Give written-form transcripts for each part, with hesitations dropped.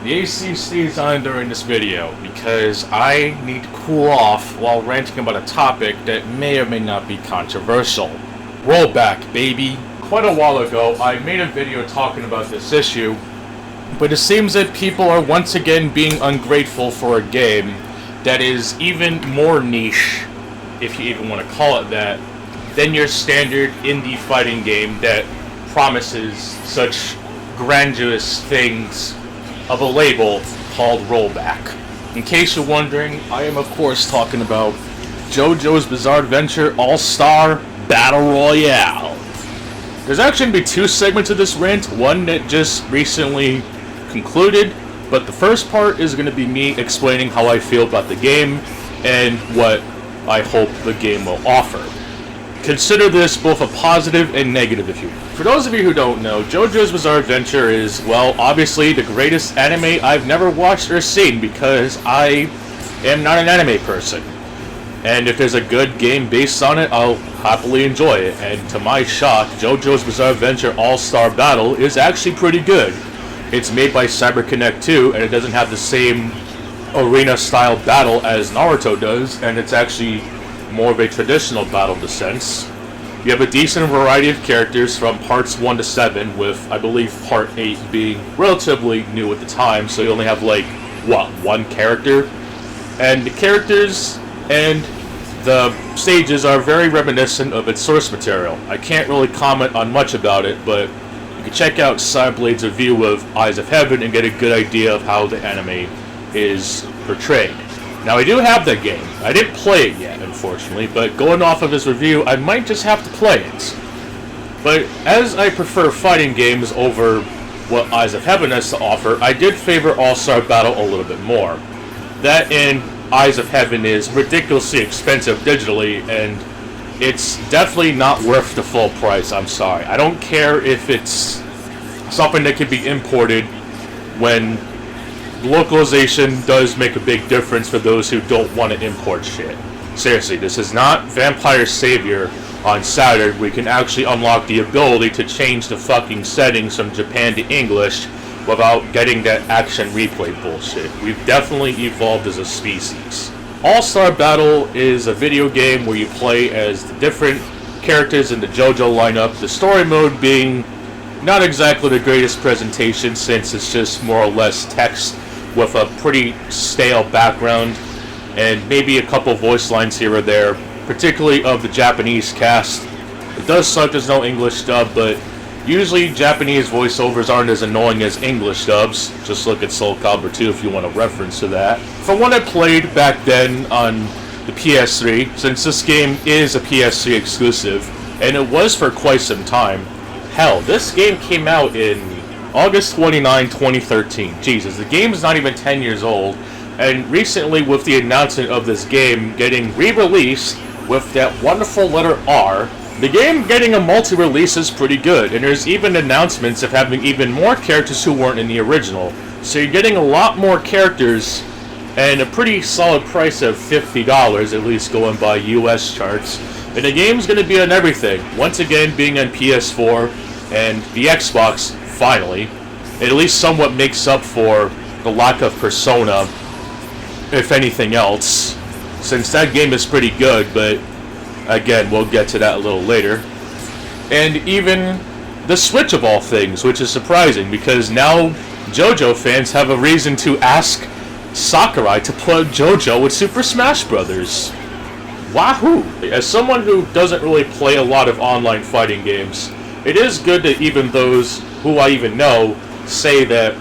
The AC stays on during this video because I need to cool off while ranting about a topic that may or may not be controversial. Rollback, baby. Quite a while ago, I made a video talking about this issue, but it seems that people are once again being ungrateful for a game that is even more niche, if you even want to call it that, than your standard indie fighting game that promises such grandiose things of a label called Rollback. In case you're wondering, I am of course talking about Jojo's Bizarre Adventure All-Star Battle Royale. There's actually going to be two segments of this rant, one that just recently concluded, but the first part is going to be me explaining how I feel about the game and what I hope the game will offer. Consider this both a positive and negative if you will. For those of you who don't know, Jojo's Bizarre Adventure is, well, obviously the greatest anime I've never watched or seen because I am not an anime person. And if there's a good game based on it, I'll happily enjoy it. And to my shock, Jojo's Bizarre Adventure All-Star Battle is actually pretty good. It's made by CyberConnect 2, and it doesn't have the same arena-style battle as Naruto does, and it's actually more of a traditional battle in the sense. You have a decent variety of characters from parts 1 to 7, with, I believe, part 8 being relatively new at the time, so you only have, like, what, one character? And the characters and the stages are very reminiscent of its source material. I can't really comment on much about it, but you can check out Cyblade's review of Eyes of Heaven and get a good idea of how the anime is portrayed. Now, I do have that game. I didn't play it yet, unfortunately, but going off of his review, I might just have to play it. But as I prefer fighting games over what Eyes of Heaven has to offer, I did favor All-Star Battle a little bit more. That and Eyes of Heaven is ridiculously expensive digitally, and it's definitely not worth the full price, I'm sorry. I don't care if it's something that can be imported when localization does make a big difference for those who don't want to import shit. Seriously, this is not Vampire Savior on Saturn. We can actually unlock the ability to change the fucking settings from Japan to English without getting that action replay bullshit. We've definitely evolved as a species. All-Star Battle is a video game where you play as the different characters in the Jojo lineup, the story mode being not exactly the greatest presentation since it's just more or less text with a pretty stale background and maybe a couple voice lines here or there, particularly of the Japanese cast. It does suck there's no English dub, but usually Japanese voiceovers aren't as annoying as English dubs. Just look at Soul Calibur 2 if you want a reference to that. From what I played back then on the PS3, since this game is a PS3 exclusive, and it was for quite some time, hell, this game came out in August 29, 2013. Jesus, the game is not even 10 years old, and recently with the announcement of this game getting re-released with that wonderful letter R, the game getting a multi-release is pretty good, and there's even announcements of having even more characters who weren't in the original. So you're getting a lot more characters and a pretty solid price of $50, at least going by US charts. And the game's going to be on everything, once again being on PS4 and the Xbox, finally. It at least somewhat makes up for the lack of Persona, if anything else, since that game is pretty good, but again, we'll get to that a little later. And even the Switch of all things, which is surprising, because now JoJo fans have a reason to ask Sakurai to plug JoJo with Super Smash Bros. Wahoo! As someone who doesn't really play a lot of online fighting games, it is good that even those who I even know say that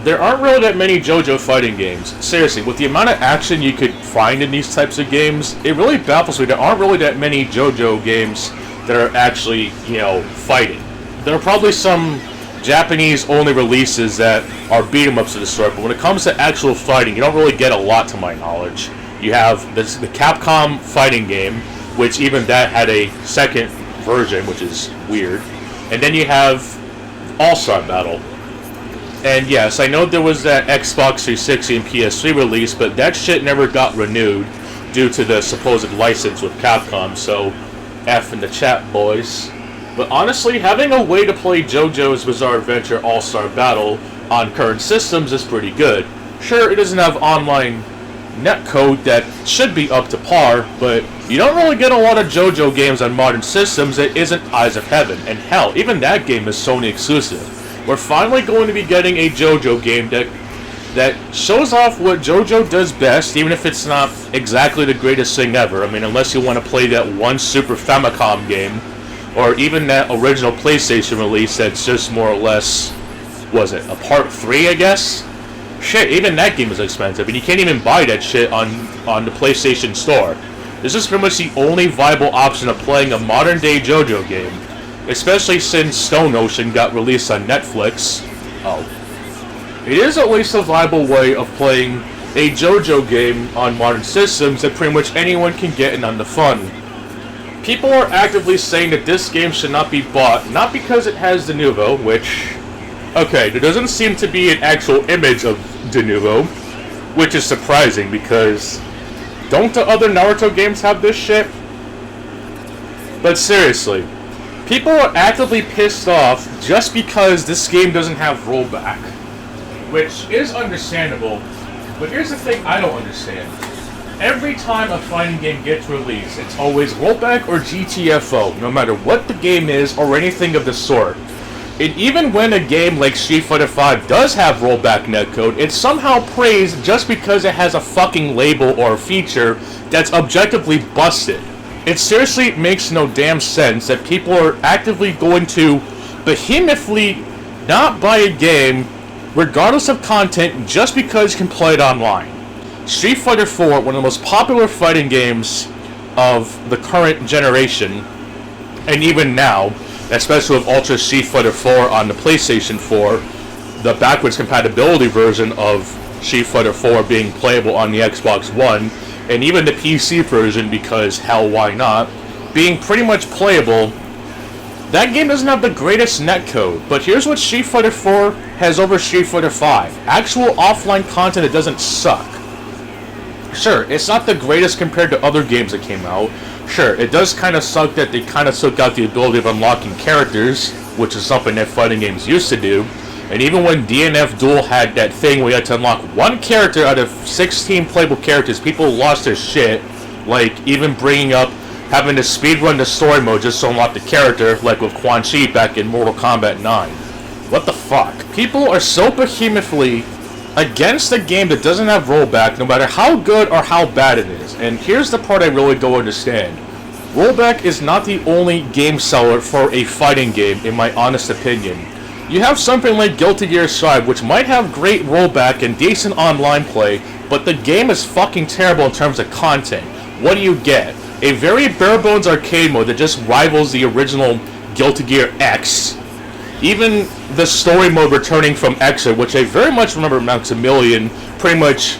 there aren't really that many JoJo fighting games. Seriously, with the amount of action you could find in these types of games, it really baffles me. There aren't really that many JoJo games that are actually, fighting. There are probably some Japanese-only releases that are beat-em-ups of the sort, but when it comes to actual fighting, you don't really get a lot to my knowledge. You have the Capcom fighting game, which even that had a second version, which is weird. And then you have All-Star Battle. And yes, I know there was that Xbox 360 and PS3 release, but that shit never got renewed due to the supposed license with Capcom, so F in the chat, boys. But honestly, having a way to play JoJo's Bizarre Adventure All-Star Battle on current systems is pretty good. Sure, it doesn't have online netcode that should be up to par, but you don't really get a lot of JoJo games on modern systems that isn't Eyes of Heaven, and hell, even that game is Sony exclusive. We're finally going to be getting a JoJo game that shows off what JoJo does best, even if it's not exactly the greatest thing ever. I mean, unless you want to play that one Super Famicom game, or even that original PlayStation release that's just more or less, was it, a part 3, I guess? Shit, even that game is expensive, and you can't even buy that shit on the PlayStation Store. This is pretty much the only viable option of playing a modern-day JoJo game, especially since Stone Ocean got released on Netflix. Oh. It is at least a viable way of playing a JoJo game on modern systems that pretty much anyone can get in on the fun. People are actively saying that this game should not be bought, not because it has De Novo, which... okay, there doesn't seem to be an actual image of De Novo, which is surprising because... don't the other Naruto games have this shit? But seriously, people are actively pissed off just because this game doesn't have rollback. Which is understandable, but here's the thing I don't understand. Every time a fighting game gets released, it's always rollback or GTFO, no matter what the game is or anything of the sort. And even when a game like Street Fighter V does have rollback netcode, it's somehow praised just because it has a fucking label or a feature that's objectively busted. It seriously makes no damn sense that people are actively going to behemothly not buy a game regardless of content just because you can play it online. Street Fighter IV, one of the most popular fighting games of the current generation, and even now, especially with Ultra Street Fighter IV on the PlayStation 4, the backwards compatibility version of Street Fighter IV being playable on the Xbox One, and even the PC version, because hell, why not, being pretty much playable. That game doesn't have the greatest netcode, but here's what Street Fighter IV has over Street Fighter V. Actual offline content that doesn't suck. Sure, it's not the greatest compared to other games that came out. Sure, it does kind of suck that they kind of took out the ability of unlocking characters, which is something that fighting games used to do. And even when DNF Duel had that thing where you had to unlock one character out of 16 playable characters, people lost their shit. Like, even bringing up having to speedrun the story mode just to unlock the character, like with Quan Chi back in Mortal Kombat 9. What the fuck? People are so behemothly against a game that doesn't have rollback, no matter how good or how bad it is. And here's the part I really don't understand. Rollback is not the only game seller for a fighting game, in my honest opinion. You have something like Guilty Gear Strive, which might have great rollback and decent online play, but the game is fucking terrible in terms of content. What do you get? A very bare-bones arcade mode that just rivals the original Guilty Gear X. Even the story mode returning from Exit, which I very much remember Maximilian pretty much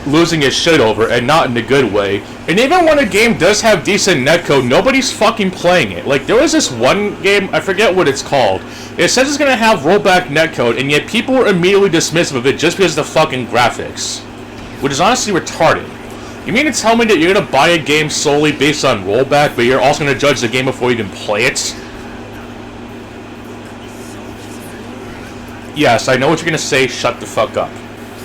losing his shit over, and not in a good way. And even when a game does have decent netcode, nobody's fucking playing it. Like, there was this one game, I forget what it's called. It says it's gonna have rollback netcode, and yet people were immediately dismissive of it just because of the fucking graphics. Which is honestly retarded. You mean to tell me that you're gonna buy a game solely based on rollback, but you're also gonna judge the game before you even play it? Yes, I know what you're gonna say, shut the fuck up.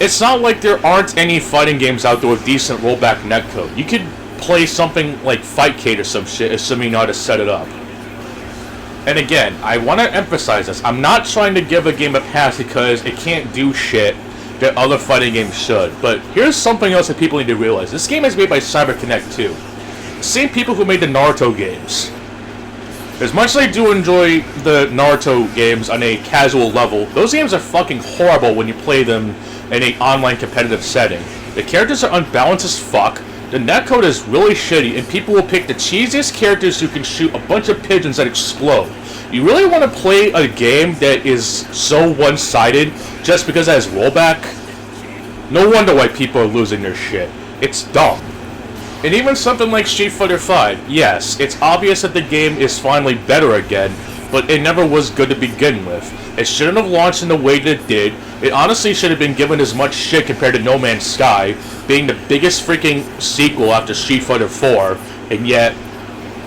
It's not like there aren't any fighting games out there with decent rollback netcode. You could play something like Fightcade or some shit, assuming you know how to set it up. And again, I want to emphasize this. I'm not trying to give a game a pass because it can't do shit that other fighting games should. But here's something else that people need to realize. This game is made by CyberConnect 2. The same people who made the Naruto games. As much as I do enjoy the Naruto games on a casual level, those games are fucking horrible when you play them in an online competitive setting. The characters are unbalanced as fuck, the netcode is really shitty, and people will pick the cheesiest characters who can shoot a bunch of pigeons that explode. You really want to play a game that is so one-sided just because it has rollback? No wonder why people are losing their shit. It's dumb. And even something like Street Fighter V, yes, it's obvious that the game is finally better again, but it never was good to begin with. It shouldn't have launched in the way that it did. It honestly should have been given as much shit compared to No Man's Sky, being the biggest freaking sequel after Street Fighter IV, and yet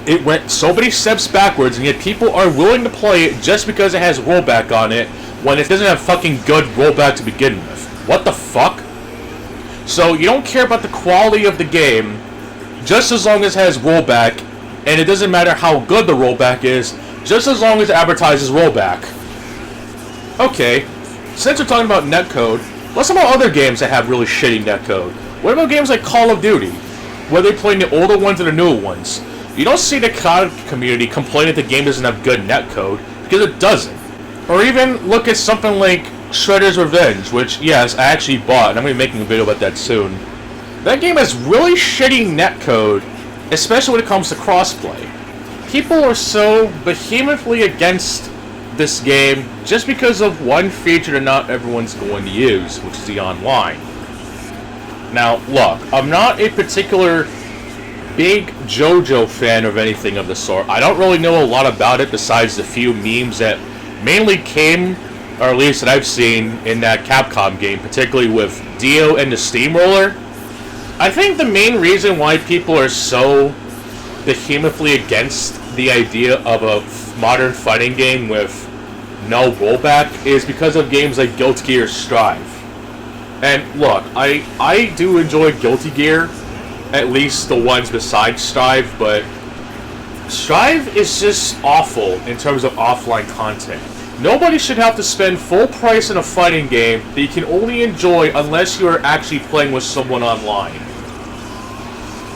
It went so many steps backwards, and yet people are willing to play it just because it has rollback on it, when it doesn't have fucking good rollback to begin with. What the fuck? So you don't care about the quality of the game, just as long as it has rollback, and it doesn't matter how good the rollback is, just as long as it advertises rollback. Okay, since we're talking about netcode, let's talk about other games that have really shitty netcode. What about games like Call of Duty? Whether you're playing the older ones or the newer ones. You don't see the COD community complain that the game doesn't have good netcode, because it doesn't. Or even look at something like Shredder's Revenge, which, yes, I actually bought, and I'm going to be making a video about that soon. That game has really shitty netcode, especially when it comes to crossplay. People are so vehemently against this game just because of one feature that not everyone's going to use, which is the online. Now, look, I'm not a particular big Jojo fan of anything of the sort. I don't really know a lot about it besides the few memes that mainly came, or at least that I've seen, in that Capcom game, particularly with Dio and the Steamroller. I think the main reason why people are so vehemently against the idea of a modern fighting game with no rollback is because of games like Guilty Gear Strive. And look, I do enjoy Guilty Gear, at least the ones besides Strive, but Strive is just awful in terms of offline content. Nobody should have to spend full price in a fighting game that you can only enjoy unless you are actually playing with someone online.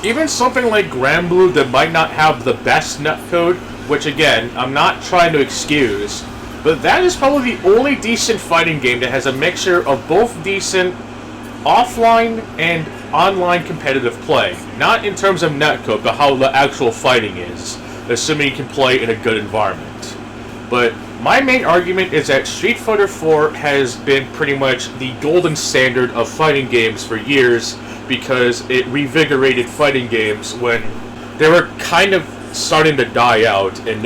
Even something like Granblue that might not have the best netcode, which again, I'm not trying to excuse, but that is probably the only decent fighting game that has a mixture of both decent offline and online competitive play. Not in terms of netcode, but how the actual fighting is, assuming you can play in a good environment. But my main argument is that Street Fighter 4 has been pretty much the golden standard of fighting games for years because it revigorated fighting games when they were kind of starting to die out, and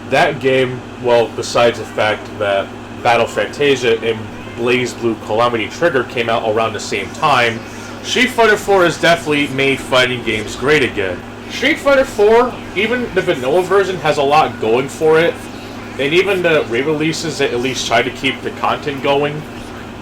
that game, well, besides the fact that Battle Fantasia and BlazBlue Calamity Trigger came out around the same time, Street Fighter 4 has definitely made fighting games great again. Street Fighter 4, even the vanilla version, has a lot going for it, and even the re-releases that at least try to keep the content going,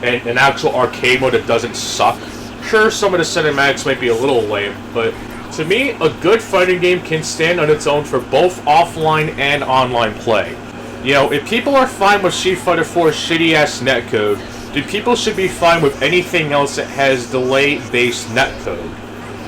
and an actual arcade mode that doesn't suck. Sure, some of the cinematics might be a little lame, but to me, a good fighting game can stand on its own for both offline and online play. You know, if people are fine with Street Fighter 4's shitty-ass netcode, then people should be fine with anything else that has delay-based netcode.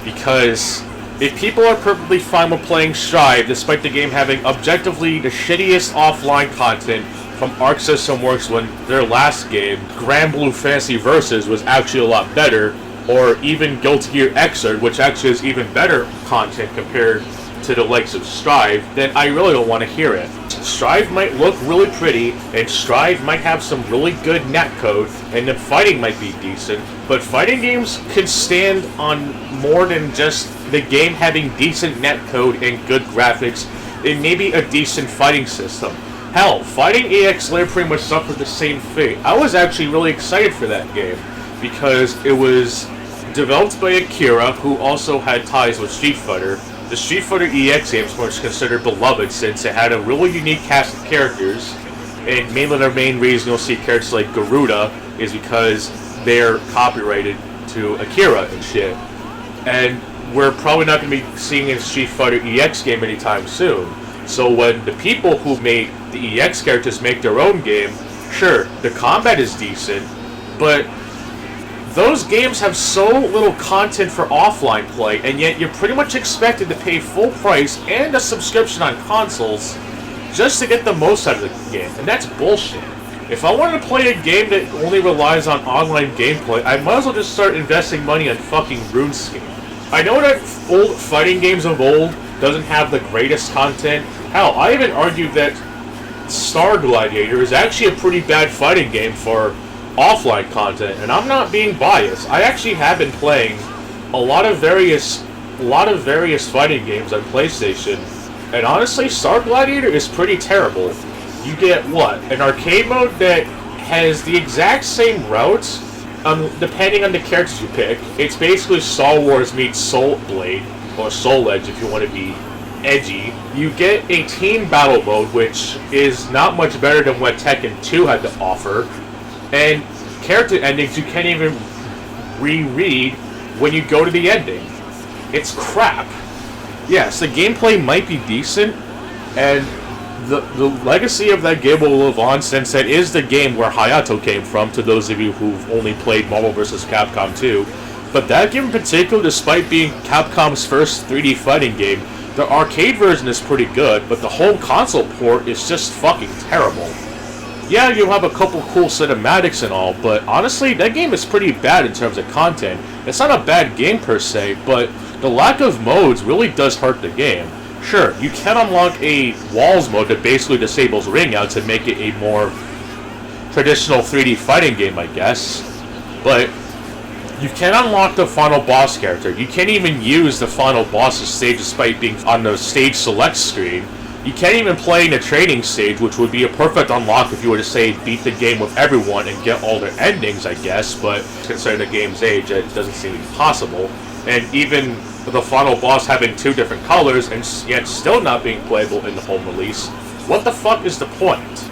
Because if people are perfectly fine with playing Strive, despite the game having objectively the shittiest offline content from Arc System Works when their last game, Granblue Fantasy Versus, was actually a lot better, or even Guilty Gear Xrd, which actually has even better content compared to the likes of Strive, then I really don't want to hear it. Strive might look really pretty, and Strive might have some really good netcode, and the fighting might be decent, but fighting games can stand on more than just the game having decent netcode and good graphics, and maybe a decent fighting system. Hell, Fighting EX Layer pretty much suffered the same fate. I was actually really excited for that game, because it was developed by Akira, who also had ties with Street Fighter. The Street Fighter EX games were considered beloved since it had a really unique cast of characters, and mainly their main reason you'll see characters like Garuda is because they're copyrighted to Akira and shit. And we're probably not going to be seeing a Street Fighter EX game anytime soon. So when the people who made the EX characters make their own game, sure, the combat is decent, but those games have so little content for offline play, and yet you're pretty much expected to pay full price and a subscription on consoles just to get the most out of the game, and that's bullshit. If I wanted to play a game that only relies on online gameplay, I might as well just start investing money on fucking RuneScape. I know that old fighting games of old doesn't have the greatest content. Hell, I even argued that Star Gladiator is actually a pretty bad fighting game for offline content, and I'm not being biased. I actually have been playing a lot of various fighting games on PlayStation, and honestly, Star Gladiator is pretty terrible. You get what? An arcade mode that has the exact same routes, depending on the characters you pick. It's basically Star Wars meets Soul Blade, or Soul Edge if you want to be edgy. You get a team battle mode, which is not much better than what Tekken 2 had to offer. And character endings you can't even reread when you go to the ending. It's crap. Yes, the gameplay might be decent, and the legacy of that game will live on, since that is the game where Hayato came from, to those of you who've only played Marvel vs. Capcom 2. But that game in particular, despite being Capcom's first 3D fighting game, the arcade version is pretty good, but the home console port is just fucking terrible. Yeah, you have a couple cool cinematics and all, but honestly, that game is pretty bad in terms of content. It's not a bad game per se, but the lack of modes really does hurt the game. Sure, you can unlock a walls mode that basically disables ring out to make it a more traditional 3D fighting game, I guess. But you can unlock the final boss character. You can't even use the final boss's stage despite being on the stage select screen. You can't even play in the training stage, which would be a perfect unlock if you were to, say, beat the game with everyone and get all their endings, I guess, but considering the game's age, it doesn't seem possible. And even the final boss having 2 different colors and yet still not being playable in the home release, what the fuck is the point?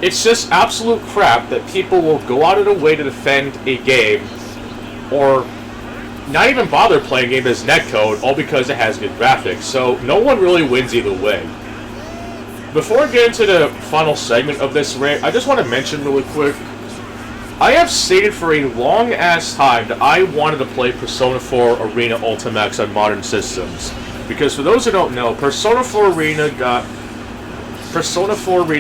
It's just absolute crap that people will go out of their way to defend a game, or not even bother playing a game that's netcode, all because it has good graphics, so no one really wins either way. Before I get into the final segment of this rant, I just want to mention really quick, I have stated for a long-ass time that I wanted to play Persona 4 Arena Ultimax on modern systems. Because for those who don't know, Persona 4 Arena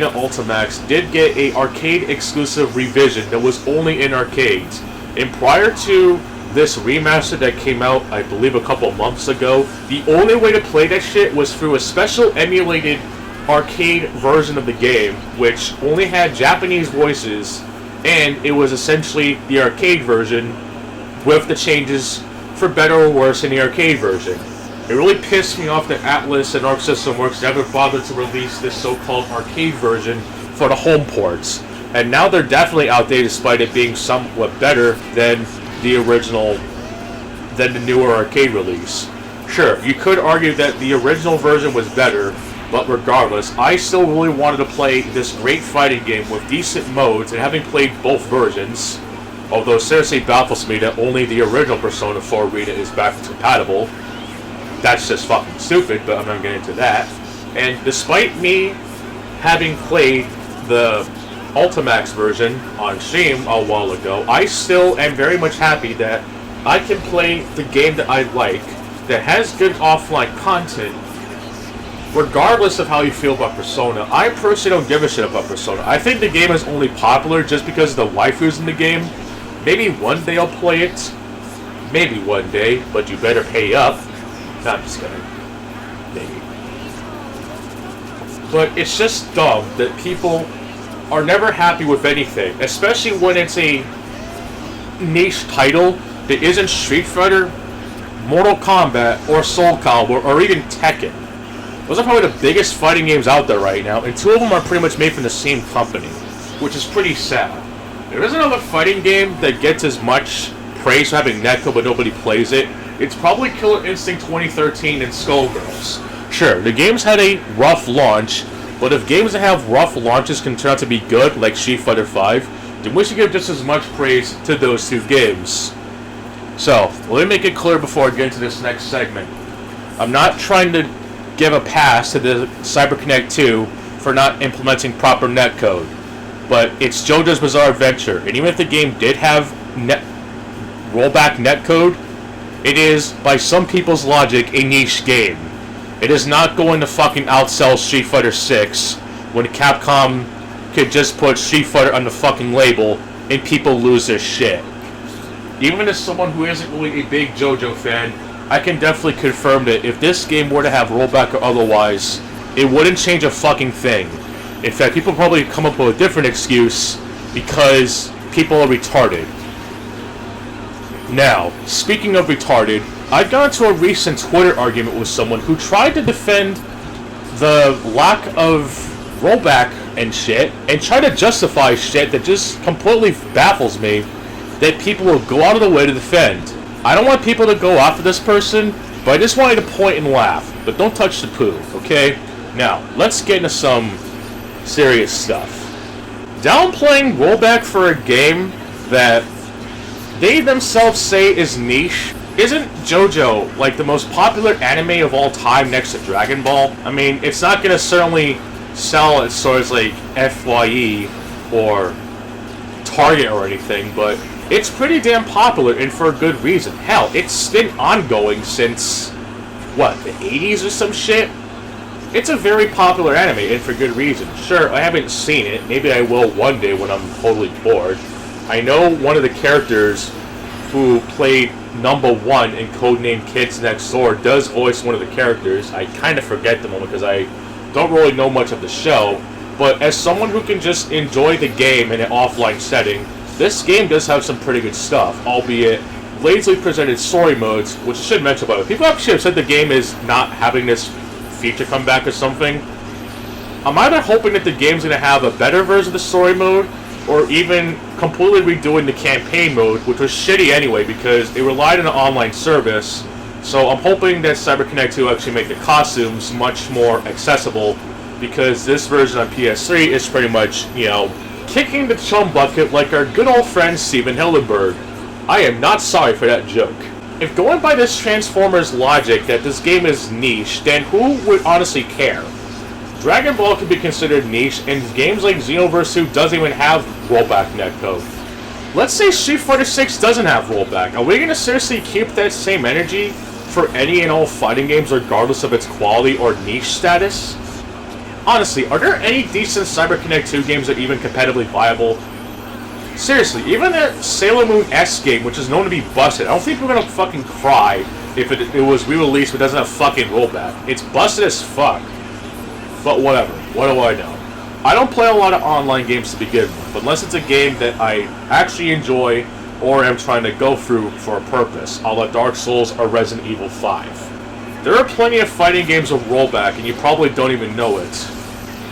Ultimax did get a arcade-exclusive revision that was only in arcades. And prior to this remaster that came out, I believe a couple months ago, the only way to play that shit was through a special emulated arcade version of the game, which only had Japanese voices, and it was essentially the arcade version with the changes for better or worse in the arcade version. It really pissed me off that Atlas and Arc System Works never bothered to release this so-called arcade version for the home ports. And now they're definitely outdated despite it being somewhat better than the original, than the newer arcade release. Sure, you could argue that the original version was better, but regardless, I still really wanted to play this great fighting game with decent modes, and having played both versions, although it seriously baffles me that only the original Persona 4 Arena is backwards compatible. That's just fucking stupid, but I'm not going to get into that. And despite me having played the Ultimax version on stream a while ago, I still am very much happy that I can play the game that I like, that has good offline content, regardless of how you feel about Persona. I personally don't give a shit about Persona. I think the game is only popular just because of the waifus in the game. Maybe one day I'll play it. Maybe one day, but you better pay up. No, I'm just kidding. Maybe. But it's just dumb that people are never happy with anything, especially when it's a niche title that isn't Street Fighter, Mortal Kombat, or Soul Calibur, or even Tekken. Those are probably the biggest fighting games out there right now, and 2 of them are pretty much made from the same company, which is pretty sad. There isn't another fighting game that gets as much praise for having netcode but nobody plays it. It's probably Killer Instinct 2013 and Skullgirls. Sure, the games had a rough launch, but if games that have rough launches can turn out to be good, like Street Fighter V, then we should give just as much praise to those 2 games. So, let me make it clear before I get into this next segment. I'm not trying to give a pass to the CyberConnect 2 for not implementing proper netcode, but it's JoJo's Bizarre Adventure, and even if the game did have rollback netcode, it is, by some people's logic, a niche game. It is not going to fucking outsell Street Fighter 6 when Capcom could just put Street Fighter on the fucking label and people lose their shit. Even as someone who isn't really a big JoJo fan, I can definitely confirm that if this game were to have rollback or otherwise, it wouldn't change a fucking thing. In fact, people probably come up with a different excuse because people are retarded. Now, speaking of retarded, I got into a recent Twitter argument with someone who tried to defend the lack of rollback and shit, and try to justify shit that just completely baffles me that people will go out of the way to defend. I don't want people to go after this person But I just wanted to point and laugh. But don't touch the poo, okay? Now, let's get into some serious stuff. Downplaying rollback for a game that they themselves say is niche. Isn't Jojo like the most popular anime of all time next to Dragon Ball? I mean, it's not gonna certainly sell at stores like FYE or Target or anything, but it's pretty damn popular and for a good reason. Hell, it's been ongoing since, what, the 80s or some shit? It's a very popular anime and for good reason. Sure, I haven't seen it. Maybe I will one day when I'm totally bored. I know one of the characters who played number 1 in Codename Kids Next Door does voice one of the characters. I kind of forget the moment because I don't really know much of the show. But as someone who can just enjoy the game in an offline setting, this game does have some pretty good stuff, albeit lazily presented story modes, which I should mention about it. People actually have said the game is not having this feature come back or something. I'm either hoping that the game's going to have a better version of the story mode, or even completely redoing the campaign mode, which was shitty anyway because it relied on an online service. So I'm hoping that CyberConnect 2 actually make the costumes much more accessible, because this version on PS3 is pretty much, you know, kicking the chum bucket like our good old friend Steven Hillenburg. I am not sorry for that joke. If going by this Transformers logic that this game is niche, then who would honestly care? Dragon Ball could be considered niche, and games like Xenoverse 2 doesn't even have rollback netcode. Let's say Street Fighter 6 doesn't have rollback. Are we going to seriously keep that same energy for any and all fighting games regardless of its quality or niche status? Honestly, are there any decent CyberConnect 2 games that are even competitively viable? Seriously, even that Sailor Moon S game, which is known to be busted, I don't think we're gonna fucking cry if it was re-released but doesn't have fucking rollback. It's busted as fuck. But whatever, what do I know? I don't play a lot of online games to begin with, unless it's a game that I actually enjoy or am trying to go through for a purpose, a la Dark Souls or Resident Evil 5. There are plenty of fighting games with rollback, and you probably don't even know it.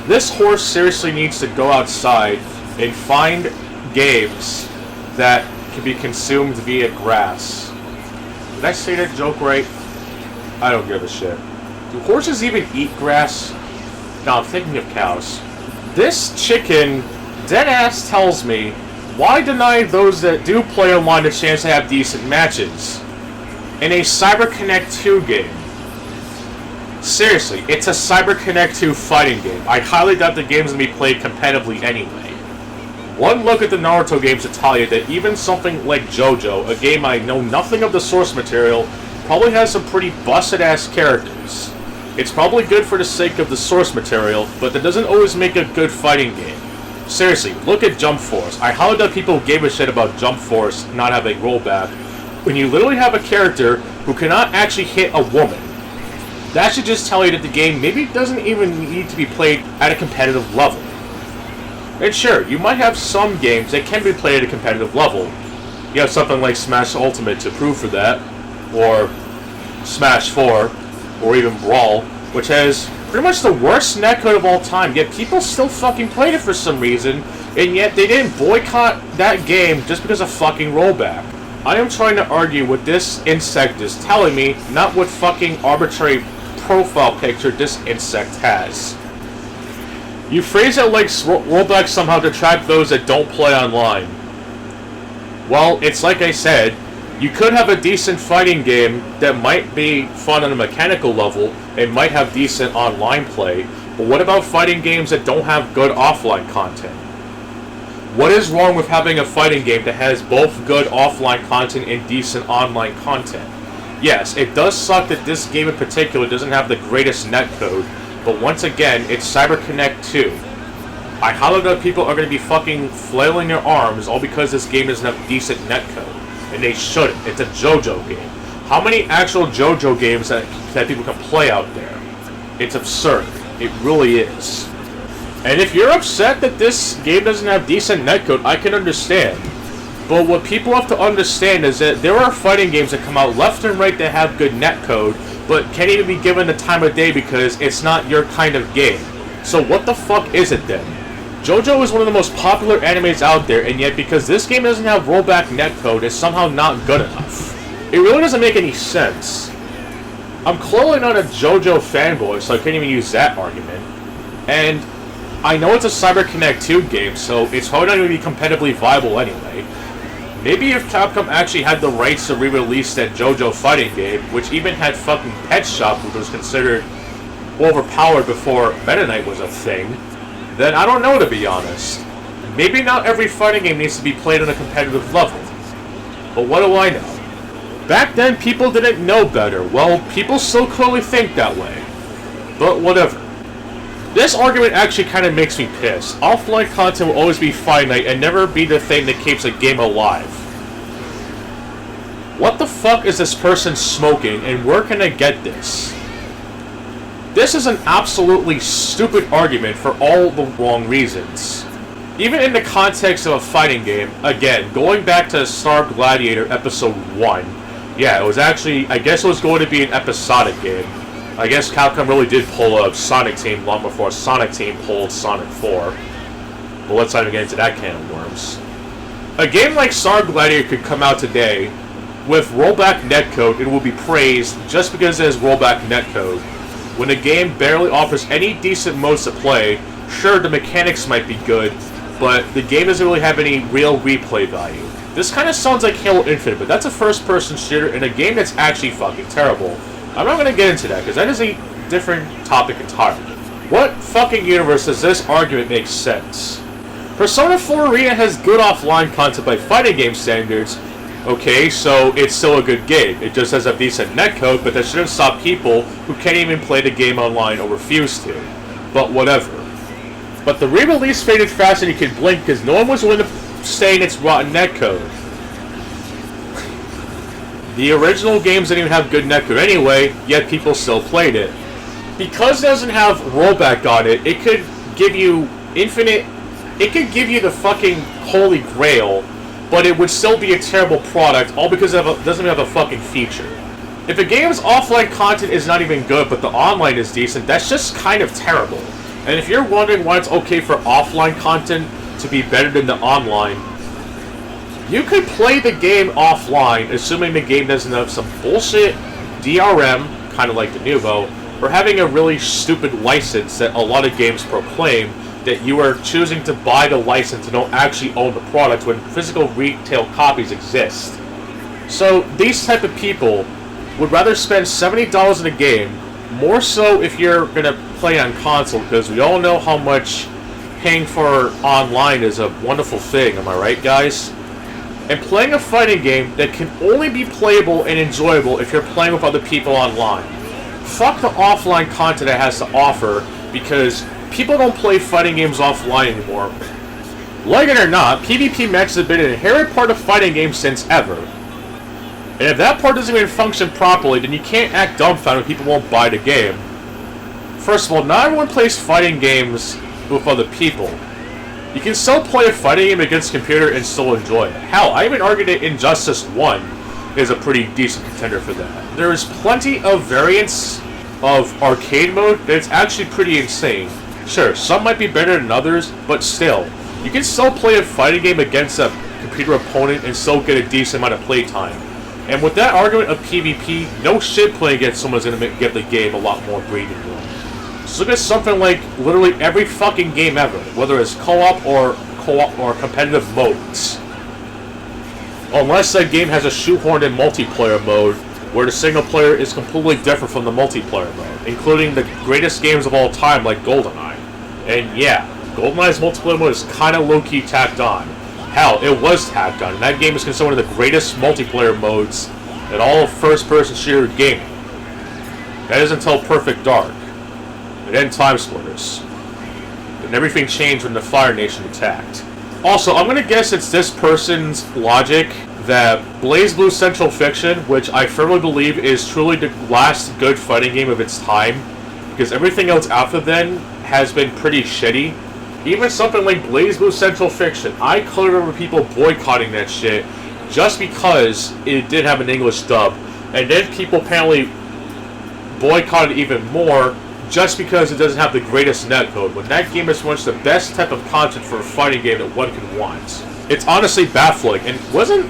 This horse seriously needs to go outside and find games that can be consumed via grass. Did I say that joke right? I don't give a shit. Do horses even eat grass? No, I'm thinking of cows. This chicken, deadass tells me, why deny those that do play online a chance to have decent matches in a CyberConnect 2 game? Seriously, it's a CyberConnect 2 fighting game. I highly doubt the game's gonna be played competitively anyway. One look at the Naruto games to tell you that even something like Jojo, a game I know nothing of the source material, probably has some pretty busted-ass characters. It's probably good for the sake of the source material, but that doesn't always make a good fighting game. Seriously, look at Jump Force. I highly doubt people gave a shit about Jump Force not having rollback, when you literally have a character who cannot actually hit a woman. That should just tell you that the game maybe doesn't even need to be played at a competitive level. And sure, you might have some games that can be played at a competitive level. You have something like Smash Ultimate to prove for that, or Smash 4, or even Brawl, which has pretty much the worst netcode of all time, yet people still fucking played it for some reason, and yet they didn't boycott that game just because of fucking rollback. I am trying to argue what this insect is telling me, not what fucking arbitrary profile picture this insect has. You phrase it like rollback somehow detract those that don't play online. Well, it's like I said, you could have a decent fighting game that might be fun on a mechanical level and might have decent online play, but what about fighting games that don't have good offline content? What is wrong with having a fighting game that has both good offline content and decent online content? Yes, it does suck that this game in particular doesn't have the greatest netcode, but once again, it's CyberConnect 2. I highly doubt people are going to be fucking flailing their arms all because this game doesn't have decent netcode. And they shouldn't. It's a Jojo game. How many actual Jojo games that people can play out there? It's absurd. It really is. And if you're upset that this game doesn't have decent netcode, I can understand. But what people have to understand is that there are fighting games that come out left and right that have good netcode, but can't even be given the time of day because it's not your kind of game. So what the fuck is it then? Jojo is one of the most popular animes out there, and yet because this game doesn't have rollback netcode, it's somehow not good enough. It really doesn't make any sense. I'm clearly not a Jojo fanboy, so I can't even use that argument. And I know it's a CyberConnect 2 game, so it's probably not going to be competitively viable anyway. Maybe if Capcom actually had the rights to re-release that Jojo fighting game, which even had fucking Pet Shop, which was considered overpowered before Meta Knight was a thing, then I don't know, to be honest. Maybe not every fighting game needs to be played on a competitive level. But what do I know? Back then, people didn't know better. Well, people still clearly think that way. But whatever. This argument actually kind of makes me pissed. Offline content will always be finite and never be the thing that keeps a game alive. What the fuck is this person smoking, and where can I get this? This is an absolutely stupid argument for all the wrong reasons. Even in the context of a fighting game, again, going back to Star Gladiator Episode 1, yeah, it was actually, I guess it was going to be an episodic game. I guess Capcom really did pull a Sonic Team long before Sonic Team pulled Sonic 4. But let's not even get into that can of worms. A game like Star Gladiator could come out today with rollback netcode and will be praised just because it has rollback netcode. When a game barely offers any decent modes to play, sure, the mechanics might be good, but the game doesn't really have any real replay value. This kind of sounds like Halo Infinite, but that's a first-person shooter in a game that's actually fucking terrible. I'm not going to get into that, because that is a different topic entirely. What fucking universe does this argument make sense? Persona 4 Arena has good offline content by fighting game standards. Okay, so it's still a good game. It just has a decent netcode, but that shouldn't stop people who can't even play the game online or refuse to. But whatever. But the re-release faded faster than you could blink because no one was willing to stay in its rotten netcode. The original games didn't even have good netcode anyway, yet people still played it. Because it doesn't have rollback on it, it could give you infinite... It could give you the fucking holy grail, but it would still be a terrible product, all because it doesn't have a fucking feature. If a game's offline content is not even good, but the online is decent, that's just kind of terrible. And if you're wondering why it's okay for offline content to be better than the online, you could play the game offline, assuming the game doesn't have some bullshit DRM, kind of like the Nuvo, or having a really stupid license that a lot of games proclaim that you are choosing to buy the license and don't actually own the product when physical retail copies exist. So these type of people would rather spend $70 in a game, more so if you're going to play on console, because we all know how much paying for online is a wonderful thing, am I right, guys? And playing a fighting game that can only be playable and enjoyable if you're playing with other people online. Fuck the offline content it has to offer, because people don't play fighting games offline anymore. Like it or not, PvP matches have been an inherent part of fighting games since ever. And if that part doesn't even function properly, then you can't act dumbfounded when people won't buy the game. First of all, not everyone plays fighting games with other people. You can still play a fighting game against a computer and still enjoy it. Hell, I even argued that Injustice 1 is a pretty decent contender for that. There is plenty of variants of arcade mode that's actually pretty insane. Sure, some might be better than others, but still, you can still play a fighting game against a computer opponent and still get a decent amount of playtime. And with that argument of PvP, no shit playing against someone's going to get the game a lot more breathing room. So look at something like literally every fucking game ever, whether it's co-op or competitive modes. Unless that game has a shoehorned in multiplayer mode, where the single player is completely different from the multiplayer mode, including the greatest games of all time like GoldenEye. And yeah, GoldenEye's multiplayer mode is kind of low-key tacked on. Hell, it was tacked on, and that game is considered one of the greatest multiplayer modes in all of first-person shooter gaming. That is until Perfect Dark, and then Time Splitters. And everything changed when the Fire Nation attacked. Also, I'm gonna guess it's this person's logic that BlazBlue Central Fiction, which I firmly believe is truly the last good fighting game of its time, because everything else after then has been pretty shitty. Even something like BlazBlue Central Fiction, I clearly remember people boycotting that shit just because it did have an English dub, and then people apparently boycotted even more just because it doesn't have the greatest netcode, when that game is much the best type of content for a fighting game that one can want. It's honestly baffling, and wasn't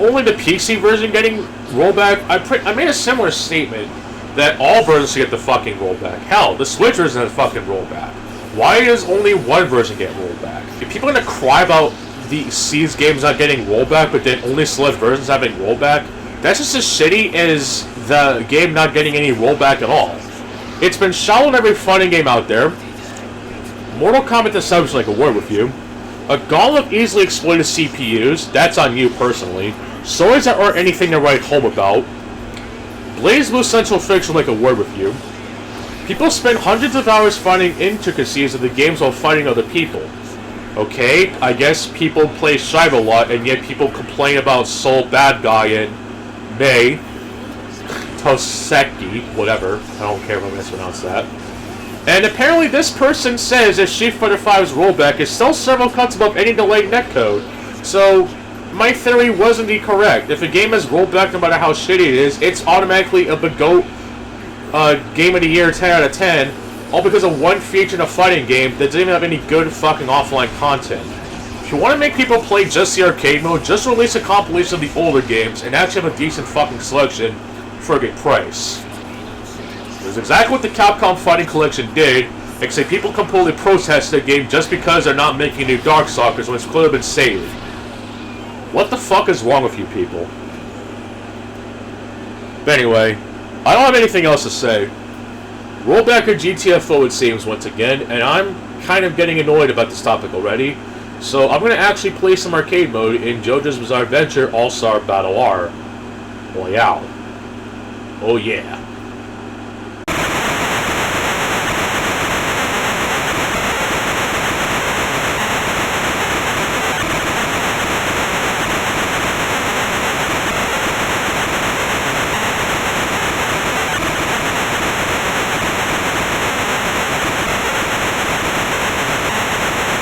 only the PC version getting rollback? I made a similar statement that all versions get the fucking rollback. Hell, the Switch version has fucking rollback. Why does only one version get rollback? If people are gonna cry about these games not getting rollback, but then only select versions having rollback, that's just as shitty as the game not getting any rollback at all. It's been shown in every fighting game out there. Mortal Kombat the subject like a word with you. A gauntlet of easily exploited CPUs, that's on you personally. Stories that aren't anything to write home about. BlazBlue Central Fiction like a word with you. People spend hundreds of hours finding intricacies of the games while fighting other people. Okay, I guess people play Shiva a lot, and yet people complain about Soul Bad Guy and May. Toseki, whatever. I don't care if I mispronounce that. And apparently this person says that Street Fighter V's rollback is still several cuts above any delayed netcode. So, my theory was indeed correct. If a game has rollback no matter how shitty it is, it's automatically a GOAT Game of the Year 10 out of 10, all because of one feature in a fighting game that doesn't even have any good fucking offline content. If you want to make people play just the arcade mode, just release a compilation of the older games and actually have a decent fucking selection for a good price. That's exactly what the Capcom Fighting Collection did, except people completely protested the game just because they're not making new Darkstalkers when it's clearly been saved. What the fuck is wrong with you people? But anyway, I don't have anything else to say. Rollback or GTFO it seems once again, and I'm kind of getting annoyed about this topic already, so I'm going to actually play some arcade mode in JoJo's Bizarre Adventure All-Star Battle R Royale. Oh yeah.